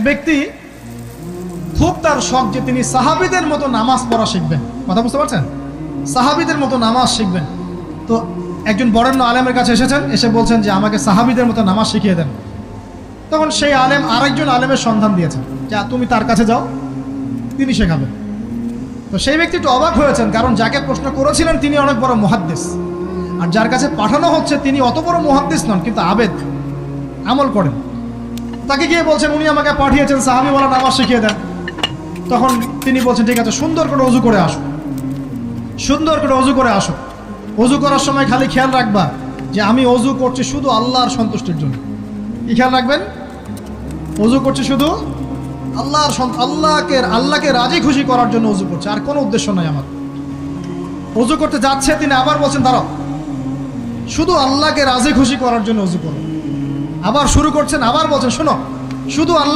ব্যক্তি খুব তার শখ যে তিনি সাহাবীদের মতো নামাজ পড়া শিখবেন। কথা বুঝতে পারছেন? সাহাবীদের মতো নামাজ শিখবেন। তো একজন বরেণ্য আলেমের কাছে এসেছেন, এসে বলছেন যে আমাকে সাহাবীদের মতো নামাজ শিখিয়ে দেন। তখন সেই আলেম আরেকজন আলেমের সন্ধান দিয়েছেন, যা তুমি তার কাছে যাও, তিনি শেখাবেন। তো সেই ব্যক্তি একটু অবাক হয়েছেন, কারণ যাকে প্রশ্ন করেছিলেন তিনি অনেক বড় মুহাদ্দিস, আর যার কাছে পাঠানো হচ্ছে তিনি অত বড় মুহাদ্দিস নন, কিন্তু আবেদ, আমল করেন। তাকে গিয়ে বলছেন উনি আমাকে পাঠিয়েছেন সাহাবীওয়ালা নামাজ শিখিয়ে দেন। তখন তিনি বলছেন ঠিক আছে, সুন্দর করে অজু করে আসো, সুন্দর করে অজু করে আসো। অজু করার সময় খালি খেয়াল রাখবা যে আমি অজু করছি শুধু আল্লাহর সন্তুষ্টির জন্য। কি খেয়াল রাখবেন? অজু করছি শুধু আল্লাহকে রাজি খুশি করার জন্য অজু করছে, আর কোনো উদ্দেশ্য নাই আমার। অজু করতে যাচ্ছে, তিনি আবার বলছেন দাঁড়াও, শুধু আল্লাহকে রাজি খুশি করার জন্য অজু করো। আবার শুরু করছেন, আবার বলছেন শোনো, শুধু আল্লাহ